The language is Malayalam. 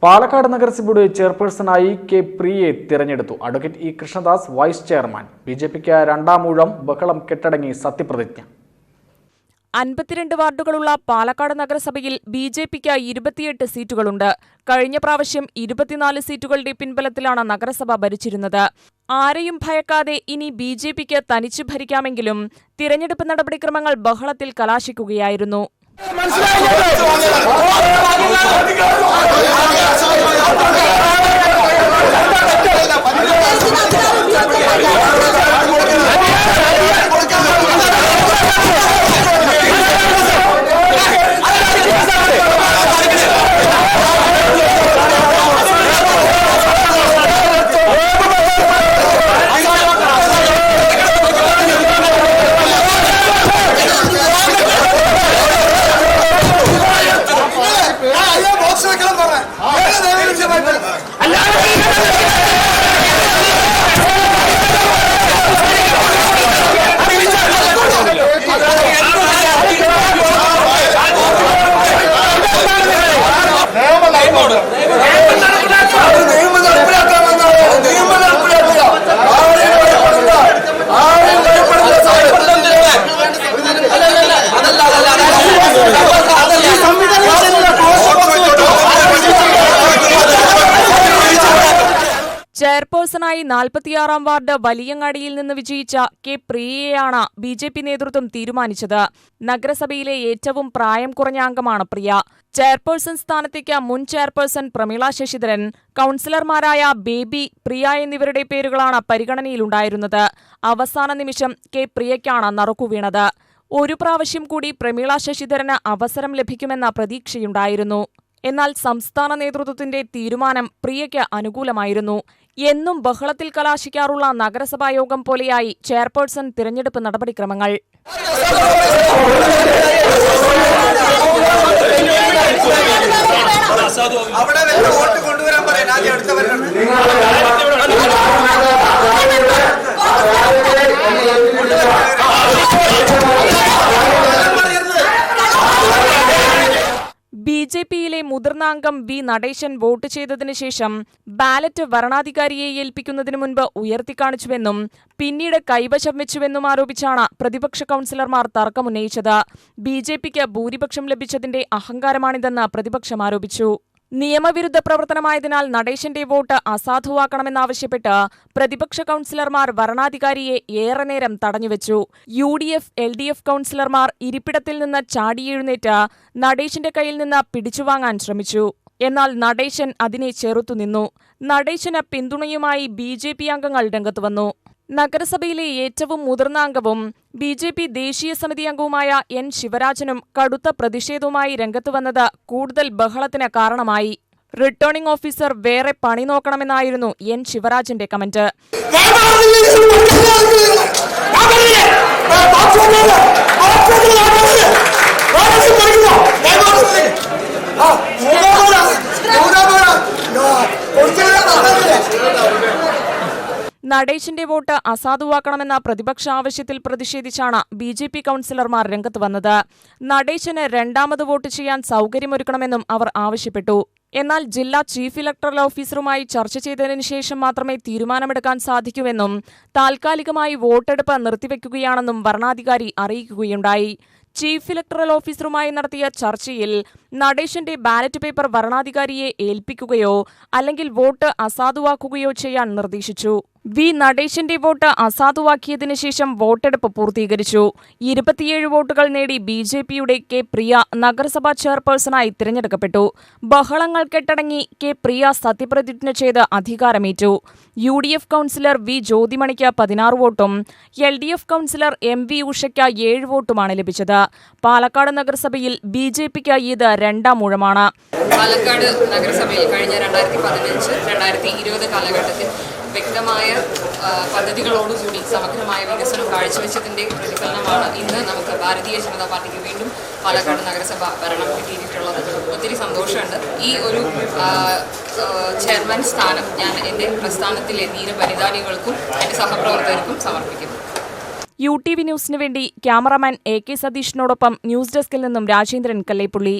പാലക്കാട് നഗരസഭയുടെ ചെയർപേഴ്സണായി കെ പ്രിയയെ തിരഞ്ഞെടുത്തു. Advocate E Krishnadas vice chairman. ബിജെപിക്ക് രണ്ടാം ഊഴം, ബഹളം കെട്ടടങ്ങി സത്യപ്രതിജ്ഞ. 52 വാർഡുകളുള്ള പാലക്കാട് നഗരസഭയിൽ ബിജെപിക്ക് 28 സീറ്റുകളുണ്ട്. കഴിഞ്ഞ പ്രാവശ്യം 24 സീറ്റുകളുടെ പിൻബലത്തിലാണ് നഗരസഭ ഭരിച്ചിരുന്നത്. ആരെയും ഭയക്കാതെ ഇനി ബിജെപിക്ക് തനിച്ചു ഭരിക്കാമെങ്കിലും തിരഞ്ഞെടുപ്പ് നടപടിക്രമങ്ങൾ ബഹളത്തിൽ കലാശിക്കുകയായിരുന്നു. ചെയർപേഴ്സണായി 46-ാം വാർഡ് വലിയങ്ങാടിയിൽ നിന്ന് വിജയിച്ച കെ പ്രിയയെയാണ് ബിജെപി നേതൃത്വം തീരുമാനിച്ചത്. നഗരസഭയിലെ ഏറ്റവും പ്രായം കുറഞ്ഞ അംഗമാണ് പ്രിയ. ചെയർപേഴ്സൺ സ്ഥാനത്തേക്ക് മുൻ ചെയർപേഴ്സൺ പ്രമീള ശശിധരൻ, കൌൺസിലർമാരായ ബേബി, പ്രിയ എന്നിവരുടെ പേരുകളാണ് പരിഗണനയിലുണ്ടായിരുന്നത്. അവസാന നിമിഷം കെ പ്രിയയ്ക്കാണ് നറുക്കുവീണത്. ഒരു പ്രാവശ്യം കൂടി പ്രമീള ശശിധരന് അവസരം ലഭിക്കുമെന്ന പ്രതീക്ഷയുണ്ടായിരുന്നു. എന്നാൽ സംസ്ഥാന നേതൃത്വത്തിന്റെ തീരുമാനം പ്രിയയ്ക്ക് അനുകൂലമായിരുന്നു. എന്നും ബഹളത്തിൽ കലാശിക്കാറുള്ള നഗരസഭായോഗം പോലെയായി ചെയർപേഴ്സൺ തിരഞ്ഞെടുപ്പ് നടപടിക്രമങ്ങൾ. ബിജെപിയിലെ മുതിർന്ന അംഗം വി നടേശൻ വോട്ട് ചെയ്തതിനു ശേഷം ബാലറ്റ് വരണാധികാരിയെ ഏൽപ്പിക്കുന്നതിനു മുൻപ് ഉയർത്തിക്കാണിച്ചുവെന്നും പിന്നീട് കൈവശം വെച്ചുവെന്നും ആരോപിച്ചാണ് പ്രതിപക്ഷ കൌൺസിലർമാർ തർക്കമുന്നയിച്ചത്. ബിജെപിക്ക് ഭൂരിപക്ഷം ലഭിച്ചതിന്റെ അഹങ്കാരമാണിതെന്ന് പ്രതിപക്ഷം ആരോപിച്ചു. നിയമവിരുദ്ധ പ്രവർത്തനമായതിനാൽ നടേശന്റെ വോട്ട് അസാധുവാക്കണമെന്നാവശ്യപ്പെട്ട് പ്രതിപക്ഷ കൌൺസിലർമാർ വരണാധികാരിയെ ഏറെ നേരം തടഞ്ഞുവെച്ചു. UDF, LDF കൌൺസിലർമാർ ഇരിപ്പിടത്തിൽ നിന്ന് ചാടിയെഴുന്നേറ്റ് നടേശന്റെ കയ്യിൽ നിന്ന് പിടിച്ചുവാങ്ങാൻ ശ്രമിച്ചു. എന്നാൽ നടേശൻ അതിനെ ചെറുത്തുനിന്നു. നടേശന് പിന്തുണയുമായി BJP അംഗങ്ങൾ രംഗത്തുവന്നു. നഗരസഭയിലെ ഏറ്റവും മുതിർന്ന അംഗവും BJP ദേശീയ സമിതി അംഗവുമായ N ശിവരാജനും കടുത്ത പ്രതിഷേധവുമായി രംഗത്തുവന്നത് കൂടുതൽ ബഹളത്തിന് കാരണമായി. റിട്ടേണിംഗ് ഓഫീസർ വേറെ പണി നോക്കണമെന്നായിരുന്നു N ശിവരാജന്റെ കമന്റ്. നടേശന്റെ വോട്ട് അസാധുവാക്കണമെന്ന പ്രതിപക്ഷ ആവശ്യത്തിൽ പ്രതിഷേധിച്ചാണ് BJP കൌൺസിലർമാർ രംഗത്ത് വന്നത്. നടേശന് രണ്ടാമത് വോട്ട് ചെയ്യാൻ സൗകര്യമൊരുക്കണമെന്നും അവർ ആവശ്യപ്പെട്ടു. എന്നാൽ ജില്ലാ ചീഫ് ഇലക്ടറൽ ഓഫീസറുമായി ചർച്ച ചെയ്തതിനു ശേഷം മാത്രമേ തീരുമാനമെടുക്കാൻ സാധിക്കൂവെന്നും താൽക്കാലികമായി വോട്ടെടുപ്പ് നിർത്തിവെക്കുകയാണെന്നും വരണാധികാരി അറിയിക്കുകയുണ്ടായി. ചീഫ് ഇലക്ടറൽ ഓഫീസറുമായി നടത്തിയ ചർച്ചയിൽ നടേശന്റെ ബാലറ്റ് പേപ്പർ വരണാധികാരിയെ ഏൽപ്പിക്കുകയോ അല്ലെങ്കിൽ വോട്ട് അസാധുവാക്കുകയോ ചെയ്യാൻ നിർദ്ദേശിച്ചു. വി നടേശന്റെ വോട്ട് അസാധുവാക്കിയതിനു ശേഷം വോട്ടെടുപ്പ് പൂർത്തീകരിച്ചു. 27 വോട്ടുകൾ നേടി BJPയുടെ കെ പ്രിയ നഗരസഭാ ചെയർപേഴ്സണായി തിരഞ്ഞെടുക്കപ്പെട്ടു. ബഹളങ്ങൾ കെട്ടടങ്ങി കെ പ്രിയ സത്യപ്രതിജ്ഞ ചെയ്ത് അധികാരമേറ്റു. UDF കൌൺസിലർ വി ജ്യോതിമണിക്ക് 16 വോട്ടും LDF കൌൺസിലർ MV ഉഷയ്ക്ക് 7 വോട്ടുമാണ് ലഭിച്ചത്. പാലക്കാട് നഗരസഭയിൽ BJPക്ക് ഇത് രണ്ടാം ഊഴമാണ്. പാലക്കാട് നഗരസഭയിൽ കഴിഞ്ഞ 2015-2020 കാലഘട്ടത്തിൽ വ്യക്തമായ പദ്ധതികളോടുകൂടി സമഗ്രമായ വികസനം കാഴ്ചവെച്ചതിൻ്റെ പ്രതിഫലനമാണ് ഇന്ന് നമുക്ക് ഭാരതീയ ജനതാ പാർട്ടിക്ക് വീണ്ടും പാലക്കാട് നഗരസഭ ഭരണം കിട്ടിയിട്ടുള്ളത്. ഒത്തിരി സന്തോഷമുണ്ട്. ഈ ഒരു ചെയർമാൻ സ്ഥാനം ഞാൻ എൻ്റെ പ്രസ്ഥാനത്തിലെ ധീരപരിതാനികൾക്കും എൻ്റെ സഹപ്രവർത്തകർക്കും സമർപ്പിക്കുന്നു. UTV ന്യൂസിനു വേണ്ടി ക്യാമറാമാൻ AK സതീഷിനോടൊപ്പം ന്യൂസ് ഡെസ്കിൽ നിന്നും രാജേന്ദ്രൻ കല്ലേപ്പുള്ളി.